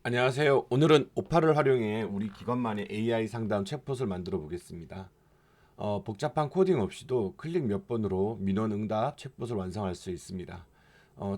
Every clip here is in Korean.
안녕하세요. 오늘은 오파를 활용해 우리 기관만의 AI 상담 챗봇을 만들어 보겠습니다. 복잡한 코딩 없이도 클릭 몇 번으로 민원 응답 챗봇을 완성할 수 있습니다.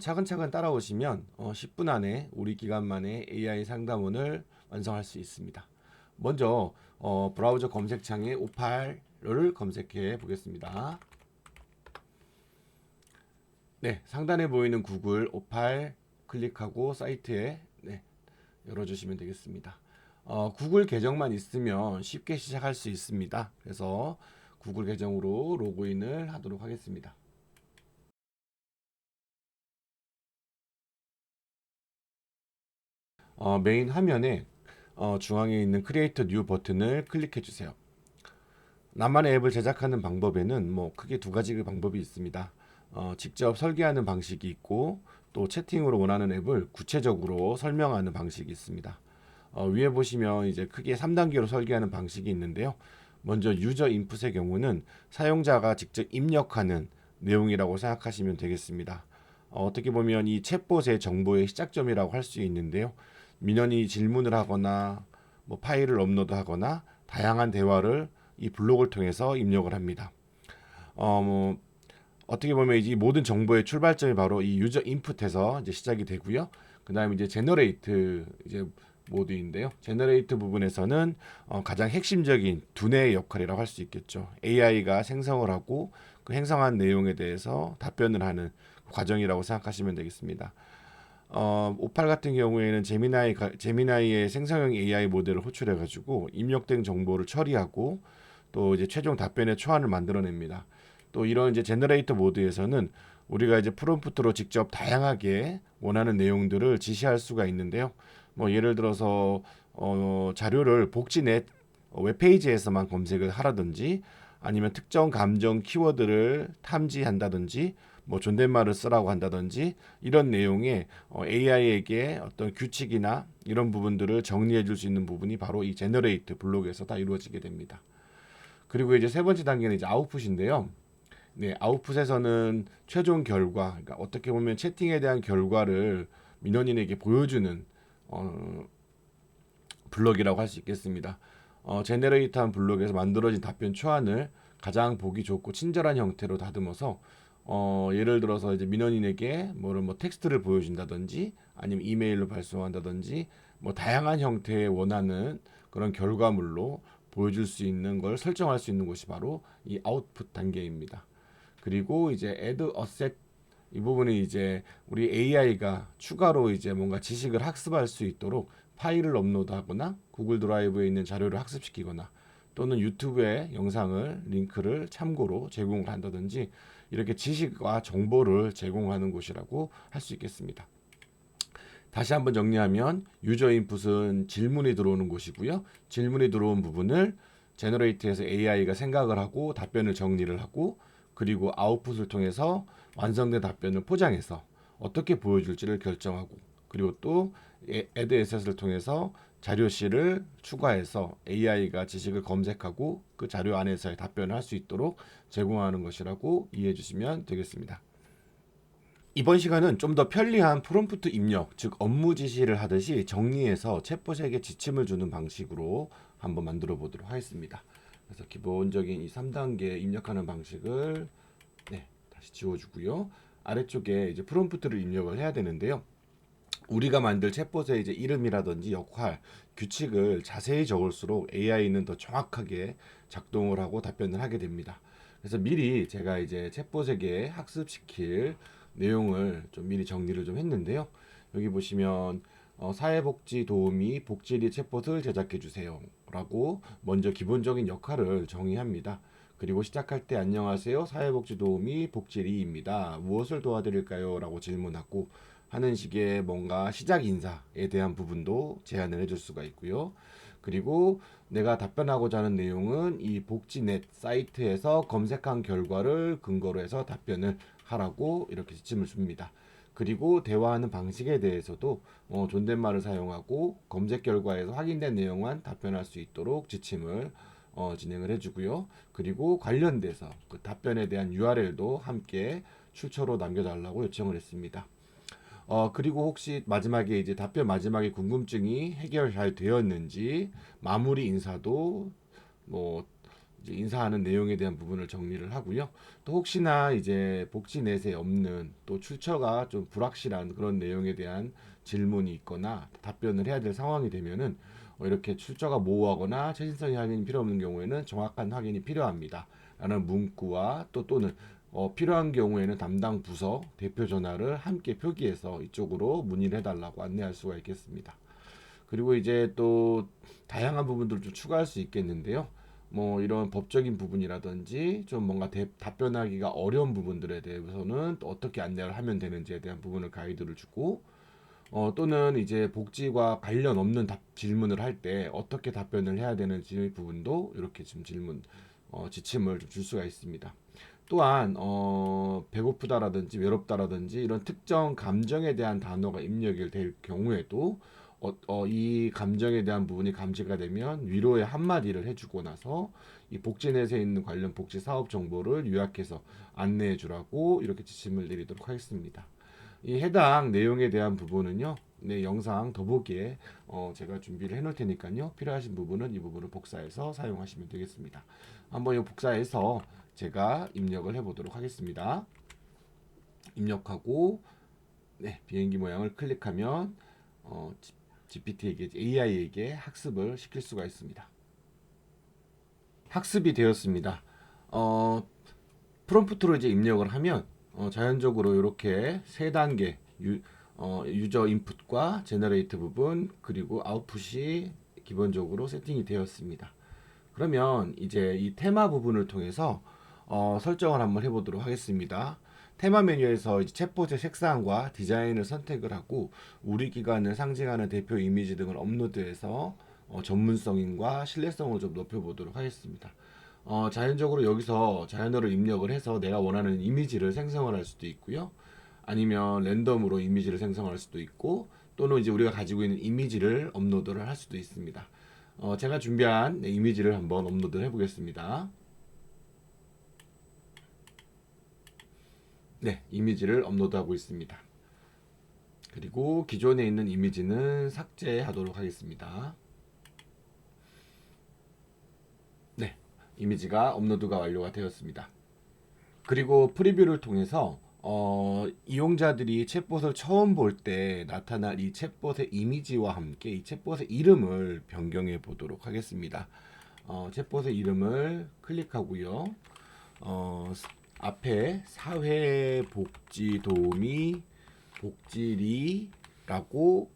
차근차근 따라오시면 10분 안에 우리 기관만의 AI 상담원을 완성할 수 있습니다. 먼저 브라우저 검색창에 오팔을 검색해 보겠습니다. 네, 상단에 보이는 구글 오팔 클릭하고 사이트에 열어주시면 되겠습니다. 구글 계정만 있으면 쉽게 시작할 수 있습니다. 그래서 구글 계정으로 로그인을 하도록 하겠습니다. 메인 화면에 중앙에 있는 크리에이터 뉴 버튼을 클릭해 주세요. 나만의 앱을 제작하는 방법에는 크게 두 가지 방법이 있습니다. 직접 설계하는 방식이 있고 또 채팅으로 원하는 앱을 구체적으로 설명하는 방식이 있습니다. 위에 보시면 이제 크게 3단계로 설계하는 방식이 있는데요. 먼저 유저 인풋의 경우는 사용자가 직접 입력하는 내용이라고 생각하시면 되겠습니다. 어떻게 보면 이 챗봇의 정보의 시작점이라고 할 수 있는데요. 민원이 질문을 하거나 파일을 업로드하거나 다양한 대화를 이 블록을 통해서 입력을 합니다. 뭐 어떻게 보면 이 모든 정보의 출발점이 바로 이 유저 인풋에서 이제 시작이 되고요. 그다음에 이제 제너레이트 이제 모드인데요. 제너레이트 부분에서는 가장 핵심적인 두뇌의 역할이라고 할 수 있겠죠. AI가 생성을 하고 그 생성한 내용에 대해서 답변을 하는 과정이라고 생각하시면 되겠습니다. 오팔 같은 경우에는 제미나이의 생성형 AI 모델을 호출해 가지고 입력된 정보를 처리하고 또 이제 최종 답변의 초안을 만들어냅니다. 또 이런 이제 제너레이터 모드에서는 우리가 이제 프롬프트로 직접 다양하게 원하는 내용들을 지시할 수가 있는데요. 예를 들어서 자료를 복지넷 웹페이지에서만 검색을 하라든지 아니면 특정 감정 키워드를 탐지한다든지 존댓말을 쓰라고 한다든지 이런 내용에 AI에게 어떤 규칙이나 이런 부분들을 정리해 줄 수 있는 부분이 바로 이 제너레이트 블록에서 다 이루어지게 됩니다. 그리고 이제 세 번째 단계는 이제 아웃풋인데요. 네, 아웃풋에서는 최종 결과, 그러니까 어떻게 보면 채팅에 대한 결과를 민원인에게 보여주는 어, 블록이라고 할 수 있겠습니다. 제네레이터한 블록에서 만들어진 답변 초안을 가장 보기 좋고 친절한 형태로 다듬어서 예를 들어서 이제 민원인에게 텍스트를 보여준다든지 아니면 이메일로 발송한다든지 다양한 형태의 원하는 그런 결과물로 보여줄 수 있는 걸 설정할 수 있는 것이 바로 이 아웃풋 단계입니다. 그리고 이제 add asset 이 부분이 이제 우리 AI가 추가로 이제 뭔가 지식을 학습할 수 있도록 파일을 업로드하거나 구글 드라이브에 있는 자료를 학습시키거나 또는 유튜브에 영상을 링크를 참고로 제공을 한다든지 이렇게 지식과 정보를 제공하는 곳이라고 할 수 있겠습니다. 다시 한번 정리하면 유저 인풋은 질문이 들어오는 곳이고요. 질문이 들어온 부분을 제너레이트에서 AI가 생각을 하고 답변을 정리를 하고 그리고 아웃풋을 통해서 완성된 답변을 포장해서 어떻게 보여줄지를 결정하고 그리고 또 애드 에셋을 통해서 자료실을 추가해서 AI가 지식을 검색하고 그 자료 안에서의 답변을 할 수 있도록 제공하는 것이라고 이해해 주시면 되겠습니다. 이번 시간은 좀 더 편리한 프롬프트 입력, 즉 업무 지시를 하듯이 정리해서 챗봇에게 지침을 주는 방식으로 한번 만들어 보도록 하겠습니다. 그래서 기본적인 이 3단계 입력하는 방식을 다시 지워주고요. 아래쪽에 이제 프롬프트를 입력을 해야 되는데요. 우리가 만들 챗봇의 이제 이름이라든지 역할, 규칙을 자세히 적을수록 AI는 더 정확하게 작동을 하고 답변을 하게 됩니다. 그래서 미리 제가 이제 챗봇에게 학습시킬 내용을 좀 미리 정리를 좀 했는데요. 여기 보시면 사회복지 도우미 복지리 챗봇을 제작해 주세요 라고 먼저 기본적인 역할을 정의합니다. 그리고 시작할 때 안녕하세요 사회복지 도우미 복지리입니다. 무엇을 도와드릴까요? 라고 질문하고 하는 식의 뭔가 시작 인사에 대한 부분도 제안을 해줄 수가 있고요. 그리고 내가 답변하고자 하는 내용은 이 복지넷 사이트에서 검색한 결과를 근거로 해서 답변을 하라고 이렇게 지침을 줍니다. 그리고 대화하는 방식에 대해서도 존댓말을 사용하고 검색 결과에서 확인된 내용만 답변할 수 있도록 지침을 진행을 해주고요. 그리고 관련돼서 그 답변에 대한 URL도 함께 출처로 남겨달라고 요청을 했습니다. 그리고 혹시 마지막에 이제 답변 마지막에 궁금증이 해결 잘 되었는지 마무리 인사도 뭐 이제 인사하는 내용에 대한 부분을 정리를 하고요. 또 혹시나 이제 복지 내세에 없는 또 출처가 좀 불확실한 그런 내용에 대한 질문이 있거나 답변을 해야 될 상황이 되면은 이렇게 출처가 모호하거나 최신성이 확인이 필요 없는 경우에는 정확한 확인이 필요합니다. 라는 문구와 또는 필요한 경우에는 담당 부서 대표 전화를 함께 표기해서 이쪽으로 문의를 해달라고 안내할 수가 있겠습니다. 그리고 이제 또 다양한 부분들을 좀 추가할 수 있겠는데요. 뭐 이런 법적인 부분이라든지 좀 뭔가 답변하기가 어려운 부분들에 대해서는 또 어떻게 안내를 하면 되는지에 대한 부분을 가이드를 주고 또는 이제 복지와 관련 없는 질문을 할 때 어떻게 답변을 해야 되는지 부분도 이렇게 지금 지침을 좀 줄 수가 있습니다. 또한 배고프다라든지 외롭다라든지 이런 특정 감정에 대한 단어가 입력이 될 경우에도 이 감정에 대한 부분이 감지가 되면 위로의 한마디를 해주고 나서 이 복지넷에 있는 관련 복지 사업 정보를 요약해서 안내해 주라고 이렇게 지침을 내리도록 하겠습니다. 이 해당 내용에 대한 부분은요, 네, 영상 더보기에 제가 준비를 해놓을 테니까요. 필요하신 부분은 이 부분을 복사해서 사용하시면 되겠습니다. 한번 이 복사해서 제가 입력을 해보도록 하겠습니다. 입력하고 네, 비행기 모양을 클릭하면 GPT에게 AI에게 학습을 시킬 수가 있습니다. 학습이 되었습니다. 프롬프트로 이제 입력을 하면 자연적으로 이렇게 세 단계 유저 인풋과 제너레이트 부분 그리고 아웃풋이 기본적으로 세팅이 되었습니다. 그러면 이제 이 테마 부분을 통해서 설정을 한번 해보도록 하겠습니다. 테마 메뉴에서 이제 챗봇의 색상과 디자인을 선택을 하고 우리 기관을 상징하는 대표 이미지 등을 업로드해서 전문성과 신뢰성을 좀 높여보도록 하겠습니다. 자연적으로 여기서 자연어를 입력을 해서 내가 원하는 이미지를 생성을 할 수도 있고요. 아니면 랜덤으로 이미지를 생성할 수도 있고 또는 이제 우리가 가지고 있는 이미지를 업로드를 할 수도 있습니다. 제가 준비한 이미지를 한번 업로드 해보겠습니다. 네, 이미지를 업로드하고 있습니다. 그리고 기존에 있는 이미지는 삭제하도록 하겠습니다. 네, 이미지가 업로드가 완료가 되었습니다. 그리고 프리뷰를 통해서 이용자들이 챗봇을 처음 볼 때 나타날 이 챗봇의 이미지와 함께 이 챗봇의 이름을 변경해 보도록 하겠습니다. 챗봇의 이름을 클릭하고요. 앞에 사회복지도우미 복지리라고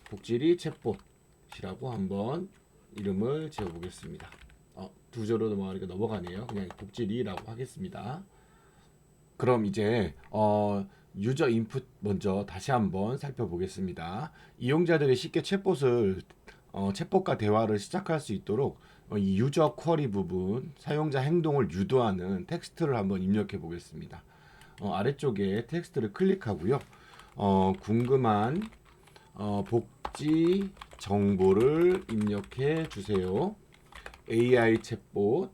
복지리 챗봇이라고 한번 이름을 지어보겠습니다. 두 조로 넘어가니까 넘어가네요. 그냥 복지리라고 하겠습니다. 그럼 이제 유저 인풋 먼저 다시 한번 살펴보겠습니다. 이용자들이 쉽게 챗봇과 대화를 시작할 수 있도록 이 유저 쿼리 부분 사용자 행동을 유도하는 텍스트를 한번 입력해 보겠습니다. 아래쪽에 텍스트를 클릭하고요. 궁금한 복지 정보를 입력해 주세요. AI 챗봇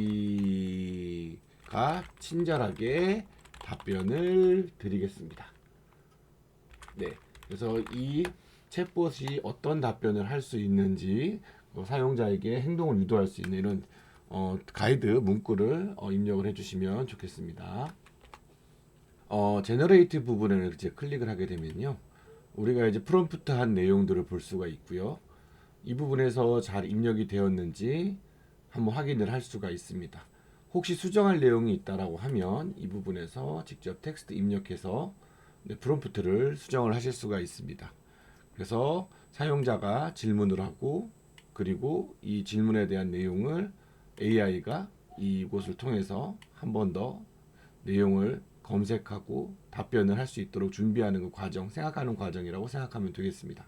복지리가 친절하게 답변을 드리겠습니다. 네, 그래서 이 챗봇이 어떤 답변을 할 수 있는지 사용자에게 행동을 유도할 수 있는 이런 가이드 문구를 입력을 해주시면 좋겠습니다. 제너레이트 부분을 이제 클릭을 하게 되면요, 우리가 이제 프롬프트한 내용들을 볼 수가 있고요. 이 부분에서 잘 입력이 되었는지 한번 확인을 할 수가 있습니다. 혹시 수정할 내용이 있다라고 하면 이 부분에서 직접 텍스트 입력해서 프롬프트를 수정을 하실 수가 있습니다. 그래서 사용자가 질문을 하고 그리고 이 질문에 대한 내용을 AI가 이곳을 통해서 한 번 더 내용을 검색하고 답변을 할 수 있도록 준비하는 그 과정, 생각하는 과정이라고 생각하면 되겠습니다.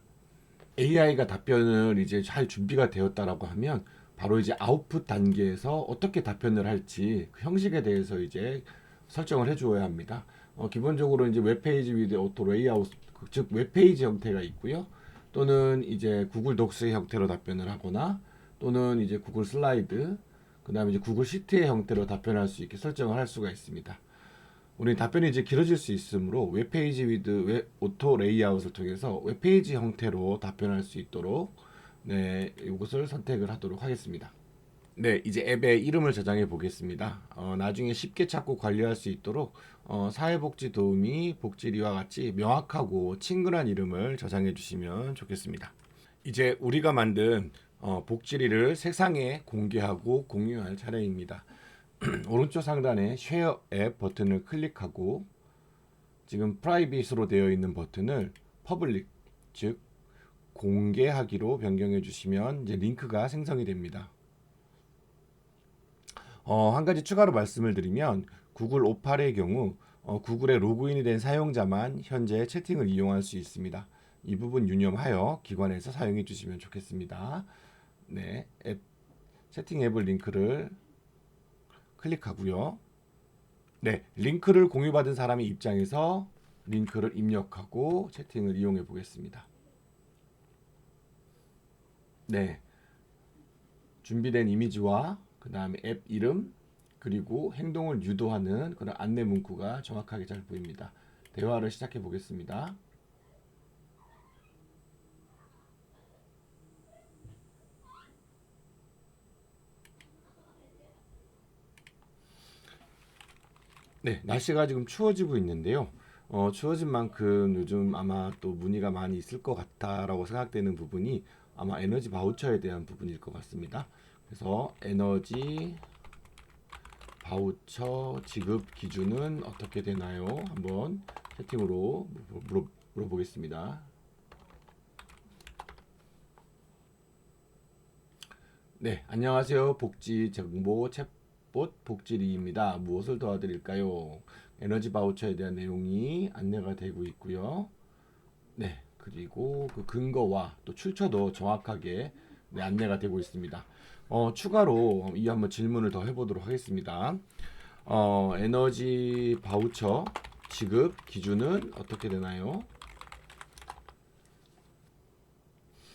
AI가 답변을 이제 잘 준비가 되었다라고 하면 바로 이제 아웃풋 단계에서 어떻게 답변을 할지 그 형식에 대해서 이제 설정을 해주어야 합니다. 기본적으로 이제 웹페이지 위드 오토 레이아웃, 즉 웹페이지 형태가 있고요. 또는 이제 구글 독스의 형태로 답변을 하거나 또는 이제 구글 슬라이드, 그 다음에 이제 구글 시트의 형태로 답변할 수 있게 설정을 할 수가 있습니다. 우리 답변이 이제 길어질 수 있으므로 웹페이지 위드 웹 오토 레이아웃을 통해서 웹페이지 형태로 답변할 수 있도록 네, 이것을 선택을 하도록 하겠습니다. 네, 이제 앱의 이름을 저장해 보겠습니다. 나중에 쉽게 찾고 관리할 수 있도록 사회복지 도우미 복지리와 같이 명확하고 친근한 이름을 저장해 주시면 좋겠습니다. 이제 우리가 만든 복지리를 세상에 공개하고 공유할 차례입니다. 오른쪽 상단에 쉐어 앱 버튼을 클릭하고 지금 프라이빗으로 되어 있는 버튼을 퍼블릭, 즉 공개하기로 변경해 주시면 이제 링크가 생성이 됩니다. 한 가지 추가로 말씀을 드리면 구글 오팔의 경우 구글에 로그인이 된 사용자만 현재 채팅을 이용할 수 있습니다. 이 부분 유념하여 기관에서 사용해 주시면 좋겠습니다. 네, 채팅 앱을 링크를 클릭하고요. 네, 링크를 공유받은 사람의 입장에서 링크를 입력하고 채팅을 이용해 보겠습니다. 네, 준비된 이미지와 그 다음에 앱 이름 그리고 행동을 유도하는 그런 안내 문구가 정확하게 잘 보입니다. 대화를 시작해 보겠습니다. 네, 날씨가 지금 추워지고 있는데요. 추워진 만큼 요즘 아마 또 문의가 많이 있을 것 같다라고 생각되는 부분이 아마 에너지 바우처에 대한 부분일 것 같습니다. 그래서 에너지 바우처 지급 기준은 어떻게 되나요? 한번 채팅으로 물어보겠습니다. 네, 안녕하세요. 복지 정보 챗봇 복지리입니다. 무엇을 도와드릴까요? 에너지 바우처에 대한 내용이 안내가 되고 있고요. 네, 그리고 그 근거와 또 출처도 정확하게 네, 안내가 되고 있습니다. 추가로 이 한번 질문을 더 해보도록 하겠습니다. 에너지 바우처 지급 기준은 어떻게 되나요?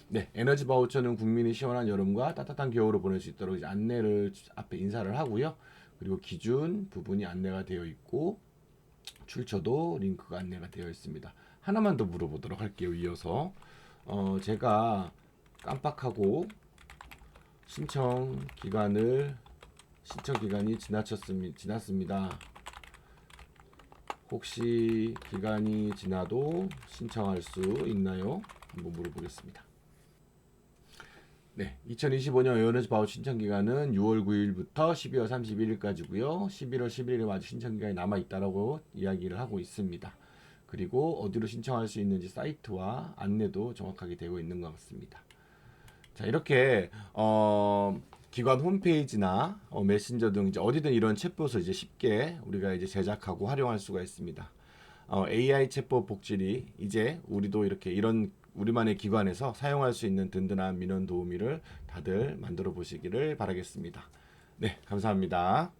네, 에너지 바우처는 국민이 시원한 여름과 따뜻한 겨울을 보낼 수 있도록 이제 안내를 앞에 인사를 하고요. 그리고 기준 부분이 안내가 되어 있고 출처도 링크가 안내가 되어 있습니다. 하나만 더 물어보도록 할게요. 이어서 제가 깜빡하고 신청 기간이 지났습니다. 혹시 기간이 지나도 신청할 수 있나요? 한번 물어보겠습니다. 네, 2025년 에너지 바우처 신청 기간은 6월 9일부터 12월 31일까지고요. 11월 11일에 아직 신청 기간이 남아 있다라고 이야기를 하고 있습니다. 그리고 어디로 신청할 수 있는지 사이트와 안내도 정확하게 되어 있는 것 같습니다. 자, 이렇게 기관 홈페이지나 메신저 등 이제 어디든 이런 챗봇을 이제 쉽게 우리가 이제 제작하고 활용할 수가 있습니다. AI 챗봇 복지리 이제 우리도 이렇게 이런 우리만의 기관에서 사용할 수 있는 든든한 민원 도우미를 다들 만들어 보시기를 바라겠습니다. 네, 감사합니다.